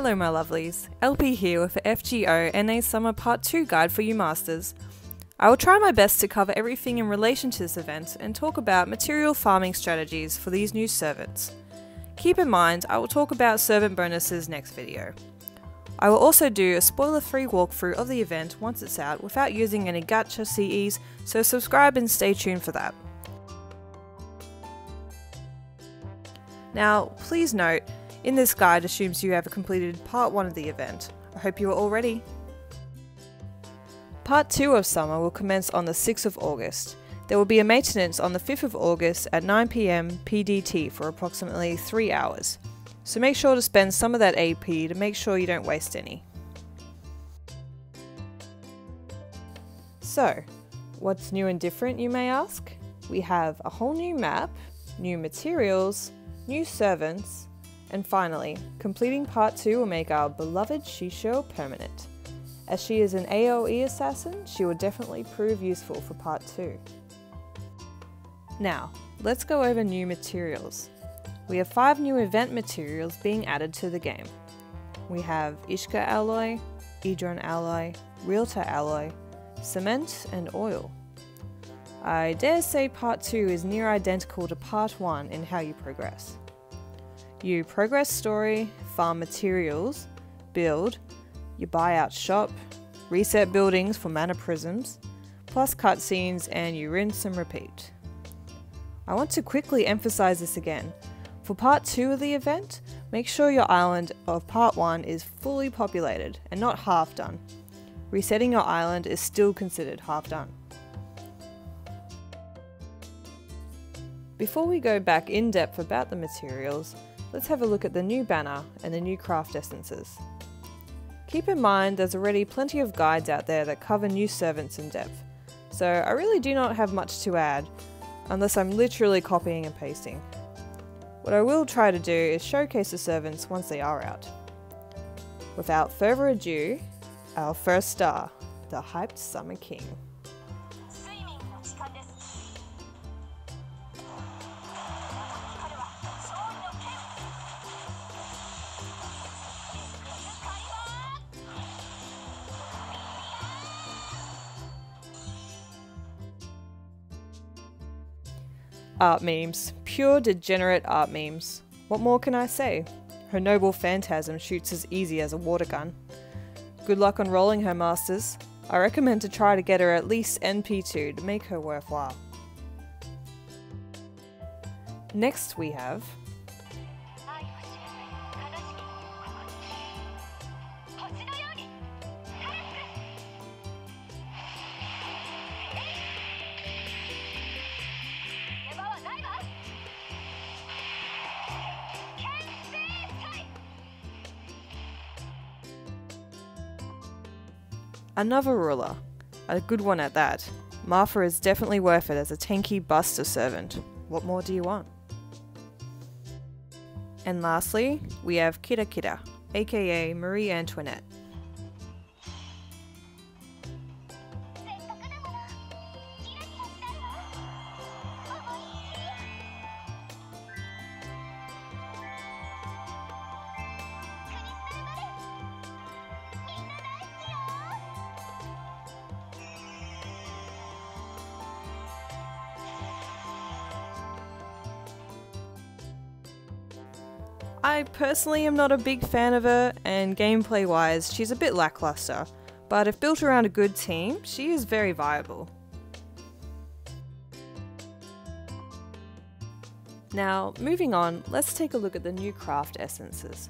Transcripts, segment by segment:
Hello my lovelies, LP here with the FGO NA Summer Part 2 guide for you masters. I will try my best to cover everything in relation to this event and talk about material farming strategies for these new servants. Keep in mind, I will talk about servant bonuses next video. I will also do a spoiler-free walkthrough of the event once it's out without using any gacha CEs, so subscribe and stay tuned for that. Now, please note, in this guide assumes you have completed Part 1 of the event. I hope you are all ready. Part 2 of Summer will commence on the 6th of August. There will be a maintenance on the 5th of August at 9 PM PDT for approximately 3 hours. So make sure to spend some of that AP to make sure you don't waste any. So, what's new and different, you may ask? We have a whole new map, new materials, new servants, and finally, completing Part 2 will make our beloved Shisho permanent. As she is an AoE assassin, she will definitely prove useful for Part 2. Now, let's go over new materials. We have 5 new event materials being added to the game. We have Ishka alloy, Edron alloy, Realtor alloy, cement and oil. I dare say Part 2 is near identical to Part 1 in how you progress. You progress story, farm materials, build, you buy out shop, reset buildings for mana prisms, plus cutscenes, and you rinse and repeat. I want to quickly emphasize this again. For Part 2 of the event, make sure your island of Part 1 is fully populated and not half done. Resetting your island is still considered half done. Before we go back in depth about the materials, let's have a look at the new banner and the new craft essences. Keep in mind there's already plenty of guides out there that cover new servants in depth, so I really do not have much to add, unless I'm literally copying and pasting. What I will try to do is showcase the servants once they are out. Without further ado, our first star, the hyped Summer King. Art memes. Pure degenerate art memes. What more can I say? Her noble phantasm shoots as easy as a water gun. Good luck on rolling her, masters. I recommend to try to get her at least NP2 to make her worthwhile. Next we have another ruler, a good one at that. Martha is definitely worth it as a tanky buster servant. What more do you want? And lastly, we have Kira Kira, aka Marie Antoinette. I personally am not a big fan of her, and gameplay wise she's a bit lackluster, but if built around a good team, she is very viable. Now, moving on, let's take a look at the new craft essences.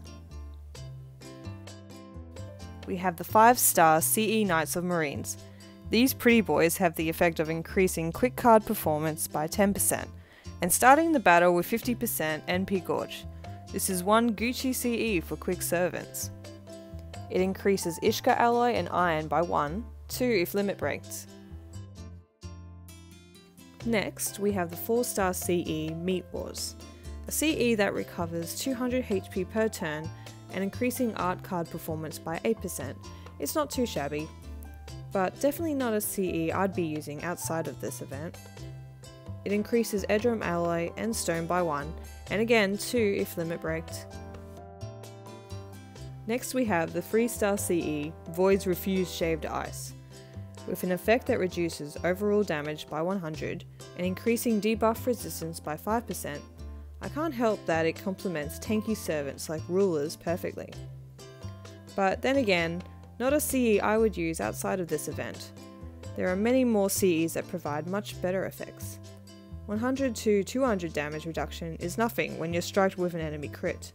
We have the 5-star CE Knights of Marines. These pretty boys have the effect of increasing quick card performance by 10%, and starting the battle with 50% NP Gorge. This is 1 Gucci CE for quick servants. It increases Ishka alloy and iron by 1, 2 if limit breaks. Next, we have the 4-star CE Meat Wars, a CE that recovers 200 HP per turn and increasing art card performance by 8%. It's not too shabby, but definitely not a CE I'd be using outside of this event. It increases Edron alloy and stone by 1, and again 2 if limit breaked. Next we have the 3-star CE Void's Refused Shaved Ice. With an effect that reduces overall damage by 100 and increasing debuff resistance by 5%, I can't help that it complements tanky servants like rulers perfectly. But then again, not a CE I would use outside of this event. There are many more CEs that provide much better effects. 100 to 200 damage reduction is nothing when you're striked with an enemy crit.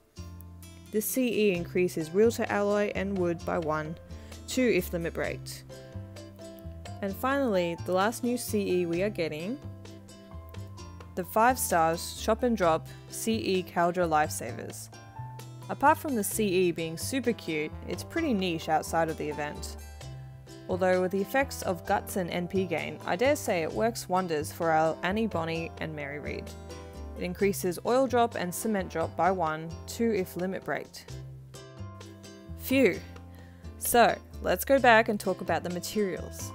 This CE increases realtor alloy and wood by 1, 2 if limit breaked. And finally, the last new CE we are getting, the 5 stars Shop and Drop CE Caldra Lifesavers. Apart from the CE being super cute, it's pretty niche outside of the event. Although with the effects of Guts and NP gain, I dare say it works wonders for our Annie Bonnie and Mary Reed. It increases oil drop and cement drop by 1, 2 if limit breaked. Phew! So, let's go back and talk about the materials.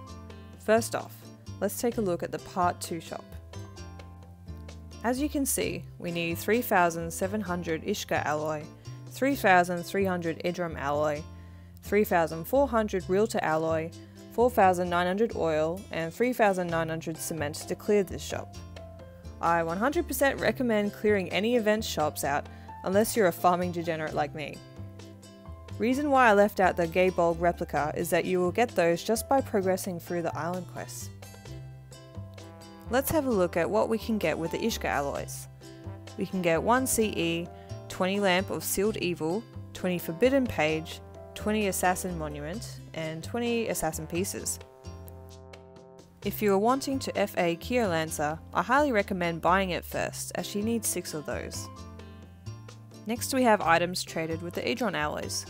First off, let's take a look at the Part 2 shop. As you can see, we need 3700 Ishka alloy, 3300 Idrum alloy, 3400 realtor alloy, 4900 oil, and 3900 cement to clear this shop. I 100% recommend clearing any event shops out unless you're a farming degenerate like me. Reason why I left out the Gay Bulg replica is that you will get those just by progressing through the island quests. Let's have a look at what we can get with the Ishka alloys. We can get 1 CE, 20 Lamp of Sealed Evil, 20 Forbidden Page, 20 Assassin Monument, and 20 Assassin Pieces. If you are wanting to FA Keolancer, I highly recommend buying it first, as she needs 6 of those. Next we have items traded with the Idron alloys.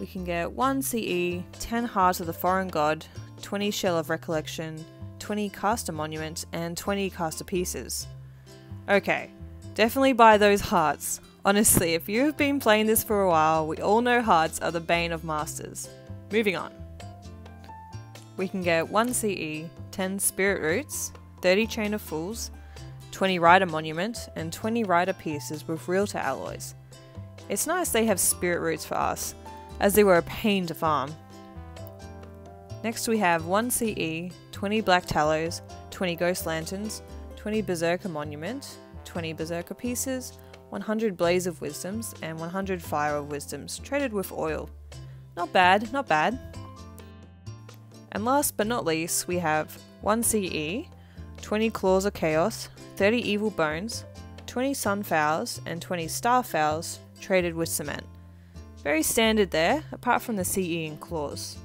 We can get 1 CE, 10 Heart of the Foreign God, 20 Shell of Recollection, 20 Caster Monument, and 20 Caster Pieces. Okay, definitely buy those hearts. Honestly, if you've been playing this for a while, we all know hearts are the bane of masters. Moving on. We can get 1 CE, 10 Spirit Roots, 30 Chain of Fools, 20 Rider Monument, and 20 Rider Pieces with Realtor alloys. It's nice they have Spirit Roots for us, as they were a pain to farm. Next we have 1 CE, 20 Black Tallows, 20 Ghost Lanterns, 20 Berserker Monument, 20 Berserker Pieces, 100 Blaze of Wisdoms, and 100 Fire of Wisdoms, traded with oil. Not bad, not bad. And last but not least, we have 1 CE, 20 Claws of Chaos, 30 Evil Bones, 20 Sunfowls, and 20 Starfowls, traded with cement. Very standard there, apart from the CE and Claws.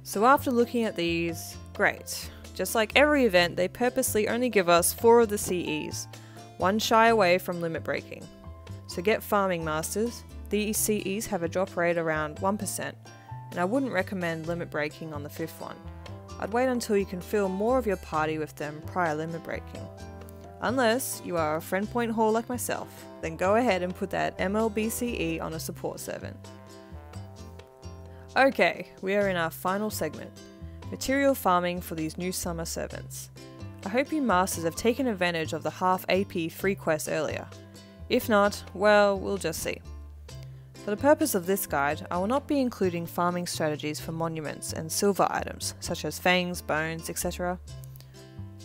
So after looking at these, great. Just like every event, they purposely only give us 4 of the CEs, 1 shy away from limit breaking. So get farming, masters. These CEs have a drop rate around 1%, and I wouldn't recommend limit breaking on the 5th one. I'd wait until you can fill more of your party with them prior limit breaking. Unless you are a friend point whore like myself, then go ahead and put that MLBCE on a support servant. Okay, we are in our final segment, material farming for these new summer servants. I hope you masters have taken advantage of the half AP free quest earlier. If not, well, we'll just see. For the purpose of this guide, I will not be including farming strategies for monuments and silver items, such as fangs, bones, etc.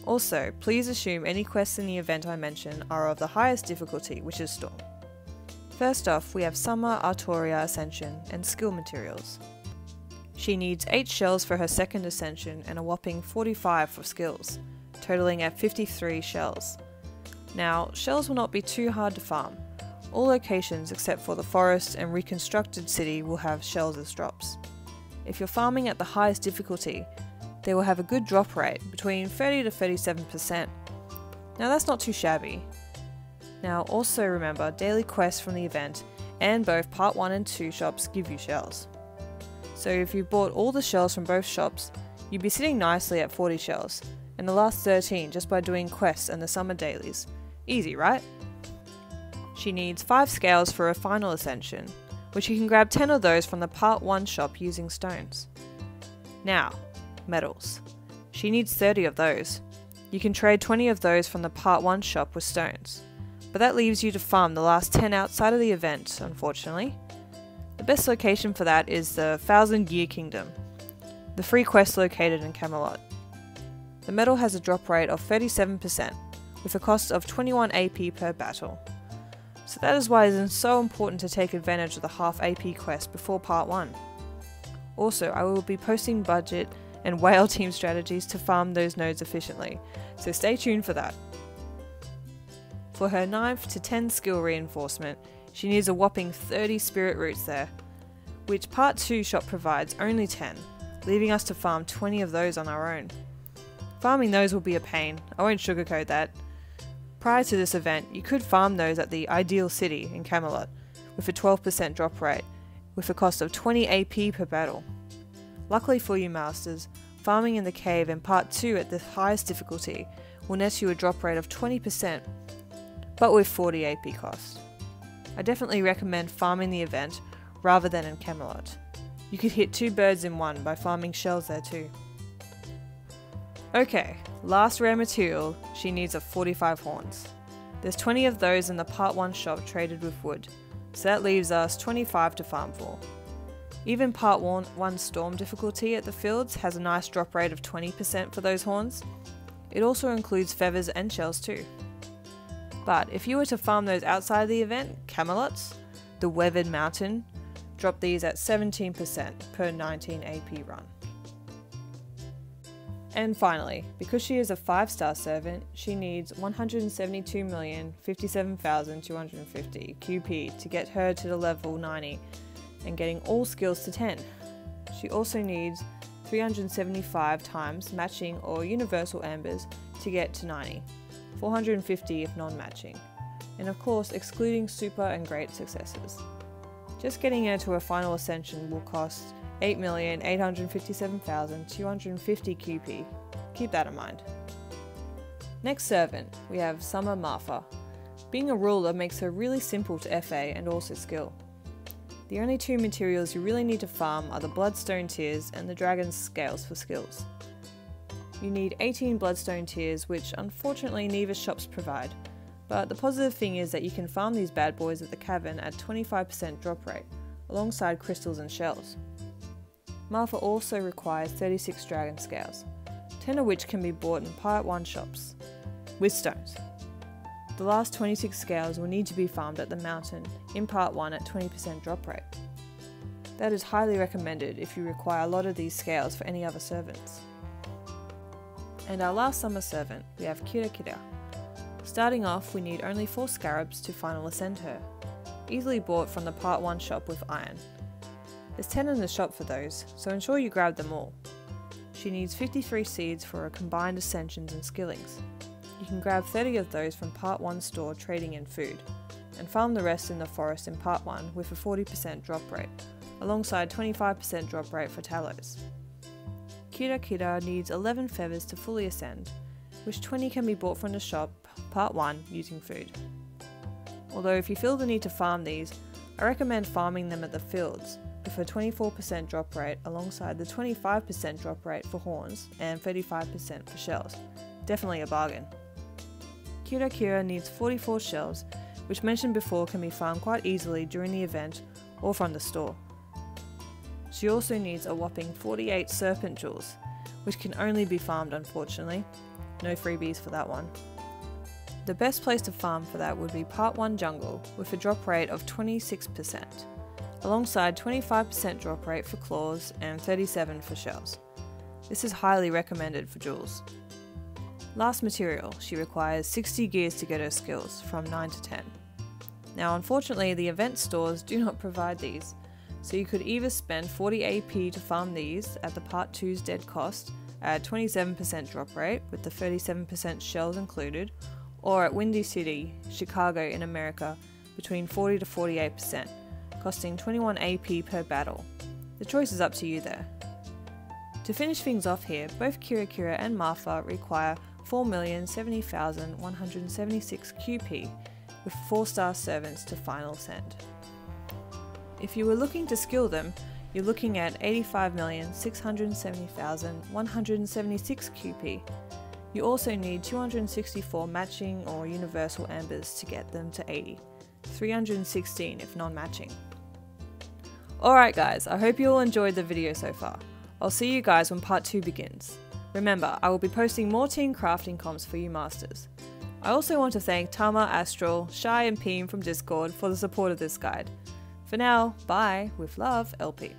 Also, please assume any quests in the event I mention are of the highest difficulty, which is Storm. First off, we have Summer Artoria Ascension and skill materials. She needs 8 shells for her 2nd ascension and a whopping 45 for skills, totaling at 53 shells. Now, shells will not be too hard to farm. All locations except for the forest and reconstructed city will have shells as drops. If you're farming at the highest difficulty, they will have a good drop rate, between 30 to 37%. Now that's not too shabby. Now also remember, daily quests from the event and both part 1 and 2 shops give you shells. So if you bought all the shells from both shops, you'd be sitting nicely at 40 shells, and the last 13 just by doing quests and the summer dailies. Easy, right? She needs 5 scales for her final ascension, which you can grab 10 of those from the part 1 shop using stones. Now, metals. She needs 30 of those. You can trade 20 of those from the part 1 shop with stones. but that leaves you to farm the last 10 outside of the event, unfortunately. The best location for that is the 1000 Year Kingdom, the free quest located in Camelot. The medal has a drop rate of 37%, with a cost of 21 AP per battle. So that is why it is so important to take advantage of the half AP quest before part 1. Also, I will be posting budget and whale team strategies to farm those nodes efficiently, so stay tuned for that. For her 9th to 10 skill reinforcement, she needs a whopping 30 spirit roots there, which part 2 shop provides only 10, leaving us to farm 20 of those on our own. Farming those will be a pain, I won't sugarcoat that. Prior to this event, you could farm those at the Ideal City in Camelot, with a 12% drop rate, with a cost of 20 AP per battle. Luckily for you masters, farming in the cave in part 2 at the highest difficulty will net you a drop rate of 20%, but with 40 AP cost. I definitely recommend farming the event rather than in Camelot. You could hit 2 birds in one by farming shells there too. Okay, last rare material, she needs a 45 horns. There's 20 of those in the part 1 shop traded with wood, so that leaves us 25 to farm for. Even part 1 storm difficulty at the fields has a nice drop rate of 20% for those horns. It also includes feathers and shells too. But if you were to farm those outside the event, Camelots, the Weathered Mountain, drop these at 17% per 19 AP run. And finally, because she is a 5-star servant, she needs 172,057,250 QP to get her to the level 90 and getting all skills to 10. She also needs 375 times matching or universal ambers to get to 90, 450 if non-matching, and of course excluding super and great successes. Just getting her to a final ascension will cost 8,857,250 QP. Keep that in mind. Next servant, we have Summer Martha. Being a ruler makes her really simple to FA and also skill. The only 2 materials you really need to farm are the Bloodstone Tears and the Dragon's Scales for skills. You need 18 Bloodstone Tears, which unfortunately neither shops provide, but the positive thing is that you can farm these bad boys at the cavern at 25% drop rate, alongside crystals and shells. Martha also requires 36 Dragon Scales, 10 of which can be bought in part 1 shops, with stones. The last 26 scales will need to be farmed at the mountain in part 1 at 20% drop rate. That is highly recommended if you require a lot of these scales for any other servants. And our last summer servant, we have Kira Kira. Starting off, we need only 4 scarabs to final ascend her, easily bought from the part 1 shop with iron. There's 10 in the shop for those, so ensure you grab them all. She needs 53 seeds for her combined ascensions and skillings. You can grab 30 of those from part 1 store trading in food, and farm the rest in the forest in part 1 with a 40% drop rate, alongside 25% drop rate for tallows. Kira Kira needs 11 feathers to fully ascend, which 20 can be bought from the shop part 1 using food. Although if you feel the need to farm these, I recommend farming them at the fields, with a 24% drop rate alongside the 25% drop rate for horns and 35% for shells. Definitely a bargain. Kira Kira needs 44 shells, which mentioned before can be farmed quite easily during the event or from the store. She also needs a whopping 48 serpent jewels, which can only be farmed unfortunately. No freebies for that one. The best place to farm for that would be part 1 jungle with a drop rate of 26%, alongside 25% drop rate for claws and 37% for shells. This is highly recommended for jewels. Last material, she requires 60 gears to get her skills from 9 to 10. Now unfortunately the event stores do not provide these, so you could either spend 40 AP to farm these at the part 2's dead cost at 27% drop rate with the 37% shells included, or at Windy City, Chicago in America between 40 to 48%, costing 21 AP per battle. The choice is up to you there. To finish things off here, both Kira Kira and Martha require 4,070,176 QP with 4-star servants to final ascend. If you were looking to skill them, you're looking at 85,670,176 QP. You also need 264 matching or universal ambers to get them to 80, 316 if non-matching. Alright guys, I hope you all enjoyed the video so far. I'll see you guys when part 2 begins. Remember, I will be posting more team crafting comps for you masters. I also want to thank Tama, Astral, Shy and Peem from Discord for the support of this guide. For now, bye, with love, LP.